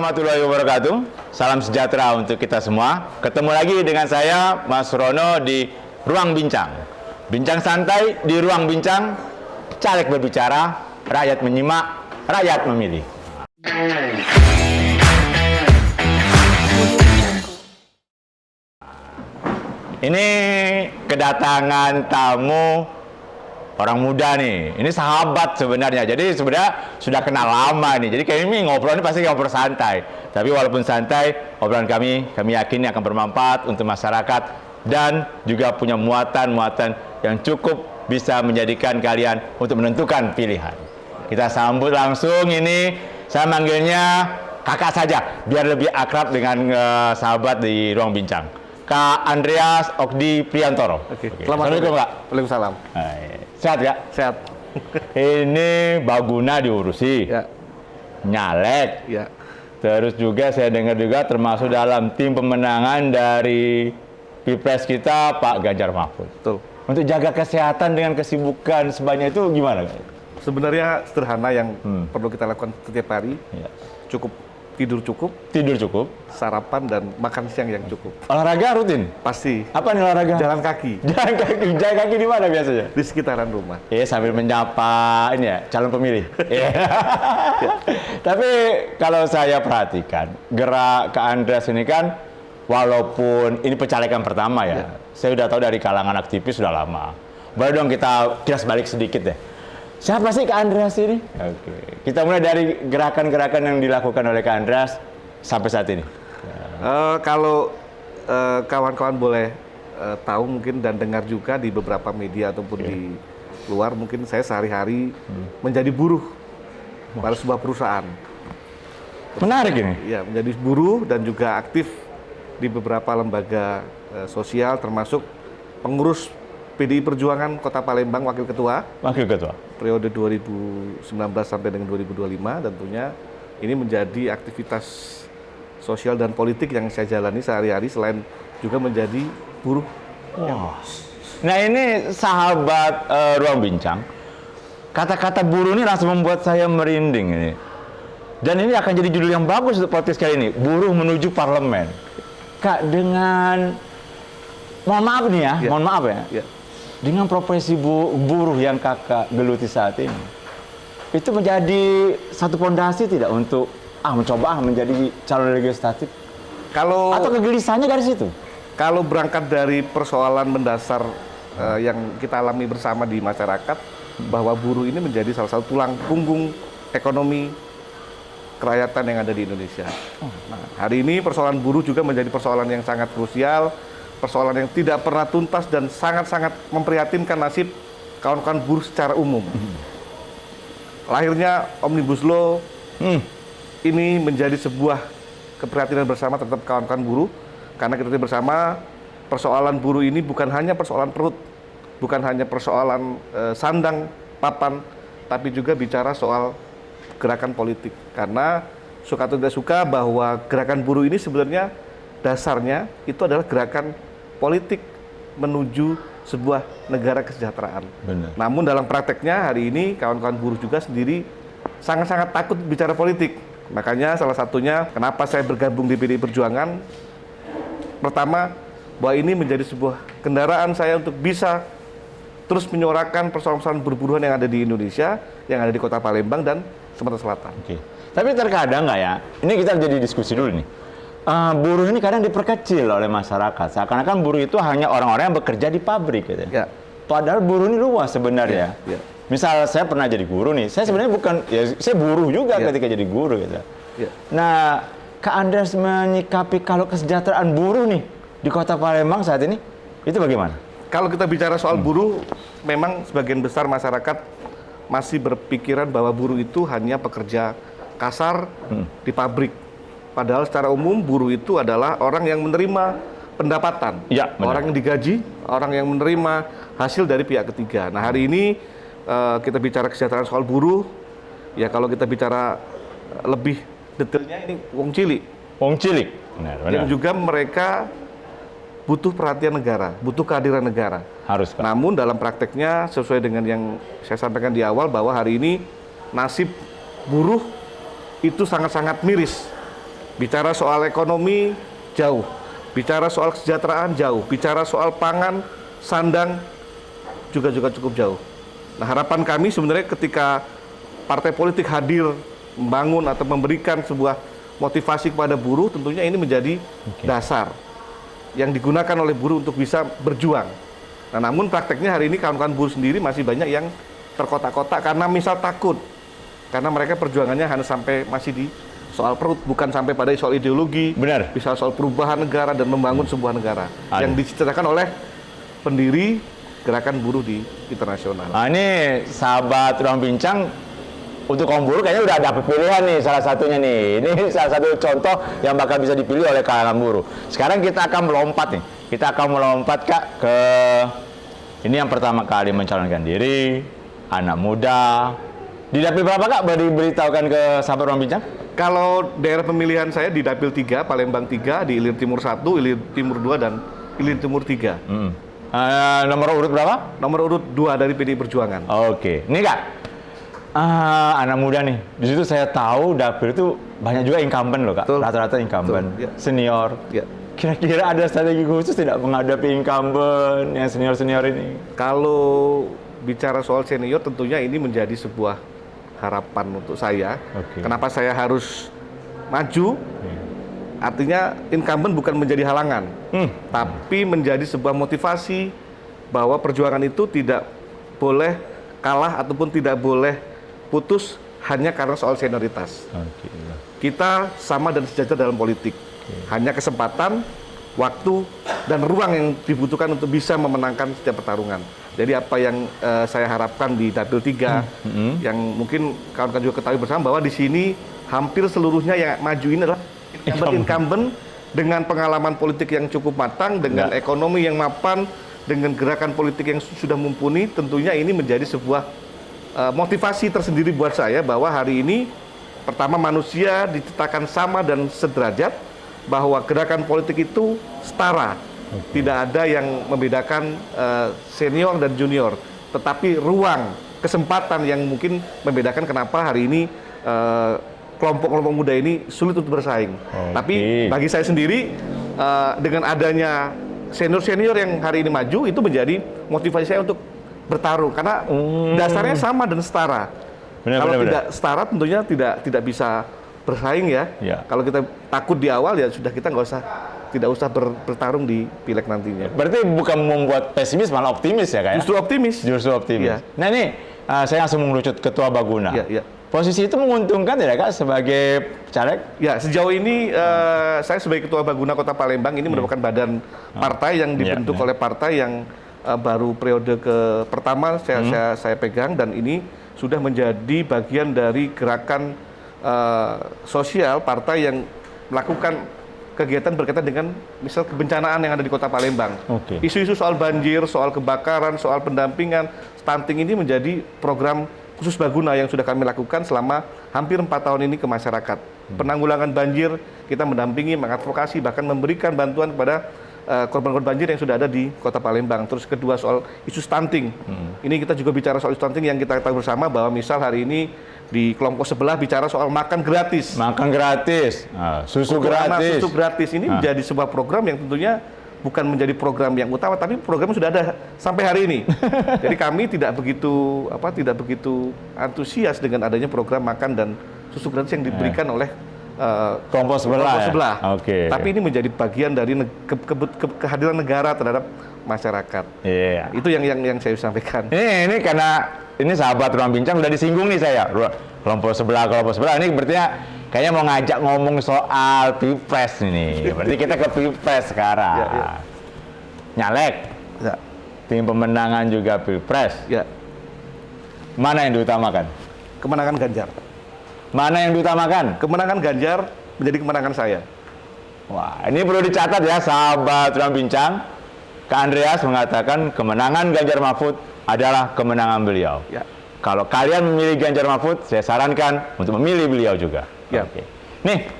warahmatullahi wabarakatuh. Salam sejahtera untuk kita semua. Ketemu lagi dengan saya, Mas Rono, di Ruang Bincang. Bincang santai di Ruang Bincang. Caleg berbicara, rakyat menyimak, rakyat memilih. Ini kedatangan tamu orang muda nih. Ini sahabat sebenarnya. Jadi sebenarnya sudah kenal lama nih. Jadi kayak ini ngobrol ini pasti ngobrol santai. Tapi walaupun santai, obrolan kami yakin akan bermanfaat untuk masyarakat dan juga punya muatan-muatan yang cukup bisa menjadikan kalian untuk menentukan pilihan. Kita sambut langsung ini. Saya manggilnya kakak saja biar lebih akrab dengan sahabat di Ruang Bincang. Kak Andreas Okdi Priantoro. Oke. Assalamualaikum, Kak. Waalaikumsalam. Sehat, Kak? Sehat. Ini Baguna diurusi. Ya. Nyalek. Ya. Terus juga saya dengar juga termasuk dalam tim pemenangan dari Pilpres kita Pak Ganjar Mahfud. Betul. Untuk jaga kesehatan dengan kesibukan sebanyak itu gimana, Kak? Sebenarnya sederhana yang perlu kita lakukan setiap hari. Ya. Tidur cukup, sarapan dan makan siang yang cukup. Olahraga rutin? Pasti. Apa nih olahraga? Jalan kaki. Jalan kaki di mana biasanya? Di sekitaran rumah. Sambil menyapa ini ya calon pemilih. Tapi kalau saya perhatikan gerak Kak Andreas ini kan, walaupun ini pencalekan pertama ya, saya udah tahu dari kalangan aktivis sudah lama. Boleh dong kita kilas balik sedikit deh. Siapa sih Kak Andreas ini? Oke. Kita mulai dari gerakan-gerakan yang dilakukan oleh Kak Andreas sampai saat ini. Kalau kawan-kawan boleh tahu mungkin dan dengar juga di beberapa media ataupun di luar, mungkin saya sehari-hari menjadi buruh pada sebuah perusahaan. Menarik ini. Ya, menjadi buruh dan juga aktif di beberapa lembaga sosial, termasuk pengurus PDI Perjuangan Kota Palembang, Wakil Ketua periode 2019 sampai dengan 2025. Tentunya ini menjadi aktivitas sosial dan politik yang saya jalani sehari-hari selain juga menjadi buruh. Wah. Nah ini sahabat Ruang Bincang, kata-kata buruh ini langsung membuat saya merinding ini. Dan ini akan jadi judul yang bagus untuk podcast kali ini, buruh menuju parlemen. Kak, dengan mohon maaf nih ya, mohon maaf ya. Dengan profesi buruh yang kakak geluti saat ini, itu menjadi satu fondasi tidak untuk mencoba menjadi calon legislatif? Atau kegelisahannya dari situ? Kalau berangkat dari persoalan mendasar yang kita alami bersama di masyarakat, bahwa buruh ini menjadi salah satu tulang punggung ekonomi kerakyatan yang ada di Indonesia. Nah, hari ini persoalan buruh juga menjadi persoalan yang sangat krusial, persoalan yang tidak pernah tuntas dan sangat-sangat memprihatinkan nasib kawan-kawan buruh secara umum. Lahirnya Omnibus Law ini menjadi sebuah keprihatinan bersama terhadap kawan-kawan buruh, karena kita bersama persoalan buruh ini bukan hanya persoalan perut, bukan hanya persoalan sandang, papan, tapi juga bicara soal gerakan politik. Karena suka atau tidak suka bahwa gerakan buruh ini sebenarnya dasarnya itu adalah gerakan politik menuju sebuah negara kesejahteraan. Benar. Namun dalam prakteknya hari ini kawan-kawan buruh juga sendiri sangat-sangat takut bicara politik. Makanya salah satunya kenapa saya bergabung di PDI Perjuangan, pertama bahwa ini menjadi sebuah kendaraan saya untuk bisa terus menyuarakan persoalan-persoalan buruh-buruhan yang ada di Indonesia, yang ada di Kota Palembang dan Sumatera Selatan. Oke. Tapi terkadang nggak ya, ini kita jadi diskusi dulu nih. Buruh ini kadang diperkecil oleh masyarakat. Seakan-akan buruh itu hanya orang-orang yang bekerja di pabrik, gitu. Ya. Padahal buruh ini luas sebenarnya. Ya. Misal saya pernah jadi guru nih, saya sebenarnya bukan, saya buruh juga ketika jadi guru, gitu. Ya. Nah, Kak Andreas menyikapi kalau kesejahteraan buruh nih di Kota Palembang saat ini, itu bagaimana? Kalau kita bicara soal buruh, memang sebagian besar masyarakat masih berpikiran bahwa buruh itu hanya pekerja kasar di pabrik. Padahal secara umum buruh itu adalah orang yang menerima pendapatan, orang yang digaji, orang yang menerima hasil dari pihak ketiga. Nah hari ini kita bicara kesejahteraan soal buruh, ya kalau kita bicara lebih detailnya ini wong cilik. Benar. Yang juga mereka butuh perhatian negara, butuh kehadiran negara. Harus, Pak. Namun dalam prakteknya sesuai dengan yang saya sampaikan di awal bahwa hari ini nasib buruh itu sangat-sangat miris. Bicara soal ekonomi, jauh. Bicara soal kesejahteraan, jauh. Bicara soal pangan, sandang, juga cukup jauh. Nah, harapan kami sebenarnya ketika partai politik hadir membangun atau memberikan sebuah motivasi kepada buruh, tentunya ini menjadi dasar yang digunakan oleh buruh untuk bisa berjuang. Nah, namun prakteknya hari ini kawan-kawan buruh sendiri masih banyak yang terkotak-kotak karena misal takut, karena mereka perjuangannya hanya sampai masih di soal perut, bukan sampai pada soal ideologi, Benar. bisa soal perubahan negara dan membangun sebuah negara yang diceritakan oleh pendiri gerakan buruh di internasional. Nah, ini sahabat Ruang Bincang, untuk kaum buruh kayaknya udah ada pilihan nih, salah satunya nih. Ini salah satu contoh yang bakal bisa dipilih oleh kalangan buruh. Sekarang kita akan melompat nih. Kita akan melompat, Kak, ke ini yang pertama kali mencalonkan diri, anak muda. Di dapil berapa, Kak, boleh diberitahukan ke sahabat Ruang Bincang? Kalau daerah pemilihan saya di Dapil 3, Palembang 3, di Ilir Timur 1, Ilir Timur 2, dan Ilir Timur 3. Nomor urut berapa? Nomor urut 2 dari PDI Perjuangan. Oke. Ini, Kak, anak muda nih. Di situ saya tahu dapil itu banyak juga incumbent loh, Kak. Betul. Rata-rata incumbent, Betul, ya. senior. Ya. Kira-kira ada strategi khusus tidak menghadapi incumbent yang senior-senior ini? Kalau bicara soal senior, tentunya ini menjadi sebuah harapan untuk saya. Oke. Kenapa saya harus maju? Artinya incumbent bukan menjadi halangan, tapi menjadi sebuah motivasi bahwa perjuangan itu tidak boleh kalah ataupun tidak boleh putus hanya karena soal senioritas. Oke. Kita sama dan sejajar dalam politik. Hanya kesempatan, waktu, dan ruang yang dibutuhkan untuk bisa memenangkan setiap pertarungan. Jadi apa yang saya harapkan di Dapil 3, yang mungkin kawan-kawan juga ketahui bersama bahwa di sini hampir seluruhnya yang maju ini adalah incumbent dengan pengalaman politik yang cukup matang, dengan ekonomi yang mapan, dengan gerakan politik yang sudah mumpuni. Tentunya ini menjadi sebuah motivasi tersendiri buat saya bahwa hari ini pertama manusia diciptakan sama dan sederajat, bahwa gerakan politik itu setara. Tidak ada yang membedakan senior dan junior, tetapi ruang, kesempatan yang mungkin membedakan kenapa hari ini kelompok-kelompok muda ini sulit untuk bersaing. Tapi bagi saya sendiri, dengan adanya senior-senior yang hari ini maju, itu menjadi motivasi saya untuk bertarung, karena dasarnya sama dan setara. Kalau tidak setara tentunya tidak bisa bersaing ya. Kalau kita takut di awal ya sudah, kita tidak usah bertarung di pileg nantinya. Berarti bukan membuat pesimis, malah optimis ya, Kak? Justru optimis. Justru optimis. Ya. Nah ini saya langsung mengerucut Ketua Baguna. Ya. Posisi itu menguntungkan tidak, Kak, sebagai caleg? Ya, sejauh ini saya sebagai Ketua Baguna Kota Palembang ini merupakan badan partai yang dibentuk oleh partai yang baru periode pertama saya pegang, dan ini sudah menjadi bagian dari gerakan sosial partai yang melakukan kegiatan berkaitan dengan misal kebencanaan yang ada di Kota Palembang. Isu-isu soal banjir, soal kebakaran, soal pendampingan, stunting ini menjadi program khusus Baguna yang sudah kami lakukan selama hampir 4 tahun ini ke masyarakat. Penanggulangan banjir, kita mendampingi, mengadvokasi, bahkan memberikan bantuan kepada korban-korban banjir yang sudah ada di Kota Palembang. Terus kedua soal isu stunting. Ini kita juga bicara soal stunting yang kita tahu bersama bahwa misal hari ini di kelompok sebelah bicara soal makan gratis. Makan gratis, susu gratis. Susu gratis ini menjadi sebuah program yang tentunya bukan menjadi program yang utama, tapi program sudah ada sampai hari ini. Jadi kami tidak begitu antusias dengan adanya program makan dan susu gratis yang diberikan oleh kelompok sebelah. Tapi ini menjadi bagian dari kehadiran negara terhadap masyarakat. Itu yang saya sampaikan. Ini karena ini sahabat Ruang Bincang udah disinggung nih saya. Kelompok sebelah. Ini berarti kayaknya mau ngajak ngomong soal Pilpres ini. Berarti kita ke Pilpres sekarang. Nyalek. Tim pemenangan juga Pilpres. Mana yang diutamakan? Kemenangan Ganjar. Mana yang diutamakan? Kemenangan Ganjar menjadi kemenangan saya. Wah, ini perlu dicatat ya, sahabat Ruang Bincang. Kak Andreas mengatakan kemenangan Ganjar Mahfud adalah kemenangan beliau. Kalau kalian memilih Ganjar Mahfud, saya sarankan untuk memilih beliau juga. Nih,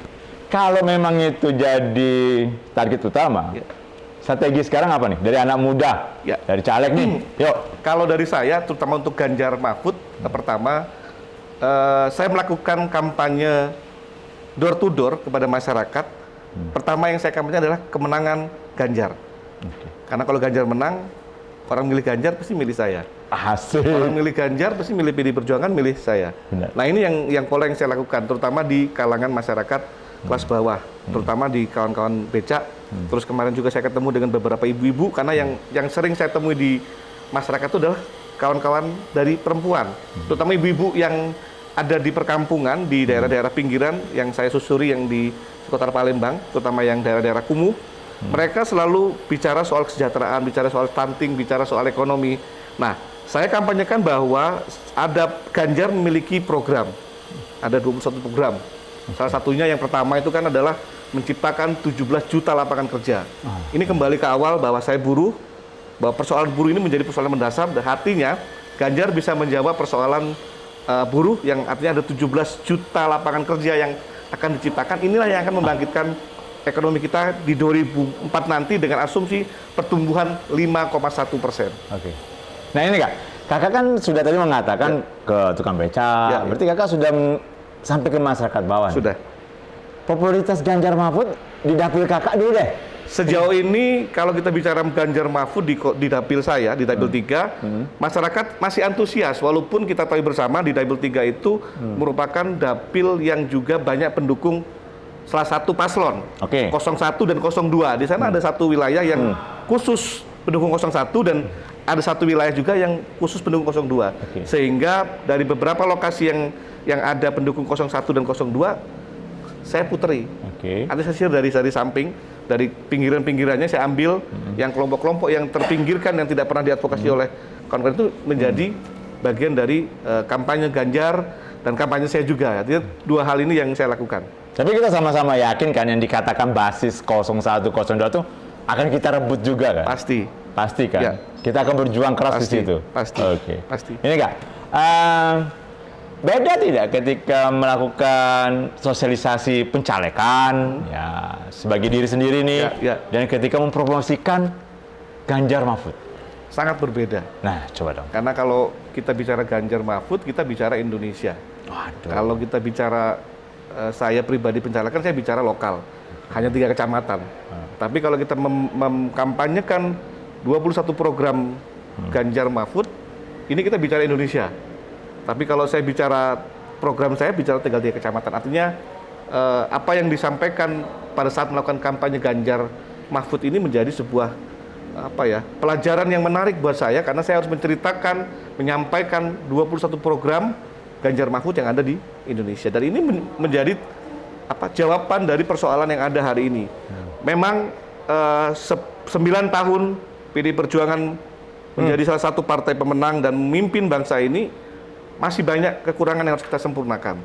kalau memang itu jadi target utama, strategi sekarang apa nih? Dari anak muda, dari caleg nih, yuk. Kalau dari saya, terutama untuk Ganjar Mahfud, pertama, saya melakukan kampanye door to door kepada masyarakat. Pertama yang saya kampanye adalah kemenangan Ganjar. Karena kalau Ganjar menang, orang milih Ganjar pasti milih saya. Hasil. Orang milih Ganjar pasti milih PD Perjuangan, milih saya. Benar. Nah ini yang pola yang saya lakukan, terutama di kalangan masyarakat kelas bawah, terutama di kawan-kawan becak. Terus kemarin juga saya ketemu dengan beberapa ibu-ibu, karena yang sering saya temui di masyarakat itu adalah kawan-kawan dari perempuan, terutama ibu-ibu yang ada di perkampungan, di daerah-daerah pinggiran yang saya susuri, yang di sekitar Palembang, terutama yang daerah-daerah kumuh. Mereka selalu bicara soal kesejahteraan, bicara soal stunting, bicara soal ekonomi. Nah, saya kampanyekan bahwa ada Ganjar memiliki program, ada 21 program. Salah satunya yang pertama itu kan adalah menciptakan 17 juta lapangan kerja. Ini kembali ke awal bahwa saya buruh, bahwa persoalan buruh ini menjadi persoalan mendasar, dan artinya Ganjar bisa menjawab persoalan buruh yang artinya ada 17 juta lapangan kerja yang akan diciptakan. Inilah yang akan membangkitkan ekonomi kita di 2004 nanti dengan asumsi pertumbuhan 5,1%. Oke. Nah ini kakak kan sudah tadi mengatakan ke tukang beca, berarti kakak sudah sampai ke masyarakat bawah. Sudah. Popularitas Ganjar Mahfud di dapil kakak dulu deh. Sejauh ini kalau kita bicara Ganjar Mahfud di dapil saya, di dapil 3, masyarakat masih antusias walaupun kita tahu bersama di dapil 3 itu merupakan dapil yang juga banyak pendukung salah satu paslon, 01 dan 02. Di sana ada satu wilayah yang khusus pendukung 01 dan ada satu wilayah juga yang khusus pendukung 02. Sehingga dari beberapa lokasi yang ada pendukung 01 dan 02, saya puteri. Ada saya dari samping, dari pinggiran-pinggirannya saya ambil yang kelompok-kelompok yang terpinggirkan, yang tidak pernah diadvokasi oleh kawan-kawan itu menjadi bagian dari kampanye Ganjar dan kampanye saya juga. Jadi dua hal ini yang saya lakukan. Tapi kita sama-sama yakin kan yang dikatakan basis 01, 02 itu akan kita rebut juga kan? Pasti. Pasti kan? Ya. Kita akan berjuang keras di situ? Pasti. Pasti. Ini Kak, beda tidak ketika melakukan sosialisasi pencalekan ya sebagai diri sendiri nih, dan ketika mempromosikan Ganjar Mahfud? Sangat berbeda. Nah, coba dong. Karena kalau kita bicara Ganjar Mahfud, kita bicara Indonesia. Waduh. Kalau kita bicara saya pribadi pencalekan, saya bicara lokal, hanya 3 kecamatan. Tapi kalau kita mengkampanyekan 21 program Ganjar Mahfud, ini kita bicara Indonesia. Tapi kalau saya bicara program saya, bicara tinggal 3 kecamatan. Artinya apa yang disampaikan pada saat melakukan kampanye Ganjar Mahfud ini menjadi sebuah pelajaran yang menarik buat saya, karena saya harus menceritakan, menyampaikan 21 program Ganjar Mahfud yang ada di Indonesia. Dan ini menjadi jawaban dari persoalan yang ada hari ini. Memang 9 tahun PD Perjuangan menjadi salah satu partai pemenang dan memimpin bangsa ini, masih banyak kekurangan yang harus kita sempurnakan.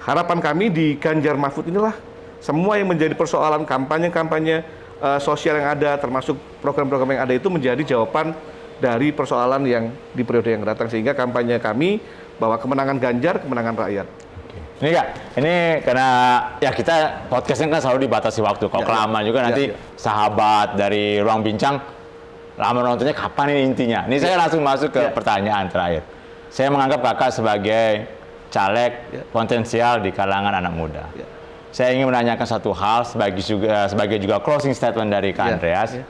Harapan kami di Ganjar Mahfud inilah semua yang menjadi persoalan kampanye-kampanye sosial yang ada, termasuk program-program yang ada itu menjadi jawaban dari persoalan yang di periode yang datang, sehingga kampanye kami bahwa kemenangan Ganjar, kemenangan rakyat. Ini Kak, ini karena ya kita podcastnya kan selalu dibatasi waktu. Kalau kelamaan juga nanti sahabat dari Ruang Bincang lama nontonnya kapan ini intinya. Ini saya langsung masuk ke pertanyaan terakhir. Saya menganggap kakak sebagai caleg potensial di kalangan anak muda. Saya ingin menanyakan satu hal sebagai juga closing statement dari Kak Andreas.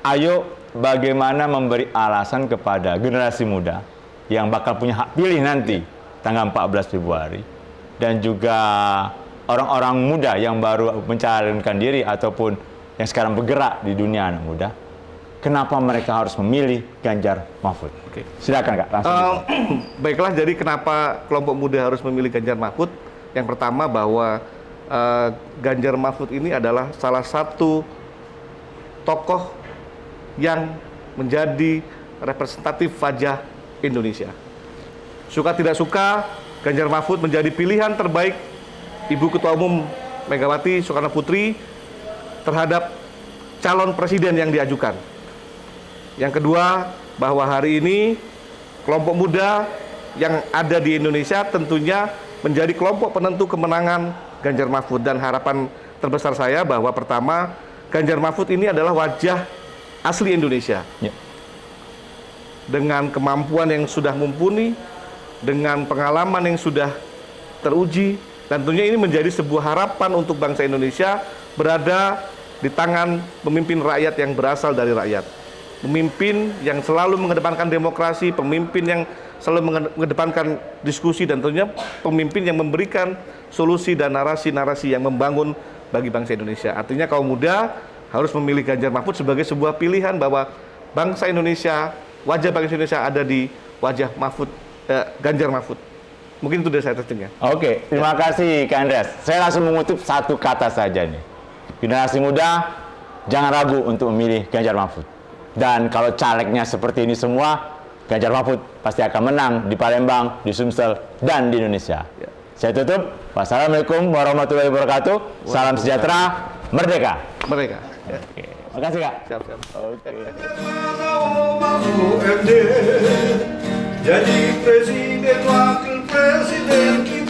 Ayo bagaimana memberi alasan kepada generasi muda yang bakal punya hak pilih nanti tanggal 14 Februari, dan juga orang-orang muda yang baru mencalonkan diri ataupun yang sekarang bergerak di dunia anak muda, kenapa mereka harus memilih Ganjar Mahfud? Silakan Kak, langsung. Baiklah, jadi kenapa kelompok muda harus memilih Ganjar Mahfud? Yang pertama bahwa Ganjar Mahfud ini adalah salah satu tokoh yang menjadi representatif wajah Indonesia. Suka tidak suka, Ganjar Mahfud menjadi pilihan terbaik Ibu Ketua Umum Megawati Soekarno Putri terhadap calon presiden yang diajukan. Yang kedua, bahwa hari ini kelompok muda yang ada di Indonesia tentunya menjadi kelompok penentu kemenangan Ganjar Mahfud, dan harapan terbesar saya bahwa pertama, Ganjar Mahfud ini adalah wajah asli Indonesia. Dengan kemampuan yang sudah mumpuni, dengan pengalaman yang sudah teruji, Dan tentunya ini menjadi sebuah harapan untuk bangsa Indonesia berada di tangan pemimpin rakyat yang berasal dari rakyat. Pemimpin yang selalu mengedepankan demokrasi, pemimpin yang selalu mengedepankan diskusi, dan tentunya pemimpin yang memberikan solusi dan narasi-narasi yang membangun bagi bangsa Indonesia. Artinya kaum muda harus memilih Ganjar Mahfud sebagai sebuah pilihan bahwa bangsa Indonesia, wajah bangsa Indonesia ada di wajah Ganjar Mahfud. Mungkin itu dari saya testingnya. Oke, terima kasih Kak Andreas. Saya langsung mengutip satu kata saja nih. Generasi muda, jangan ragu untuk memilih Ganjar Mahfud. Dan kalau calegnya seperti ini semua, Ganjar Mahfud pasti akan menang di Palembang, di Sumsel, dan di Indonesia. Ya. Saya tutup. Wassalamualaikum warahmatullahi wabarakatuh. Salam sejahtera, merdeka. Mereka. Ya. Oke. Makasih Kak. Siap-siap. Oke. Jadi presiden wakil presiden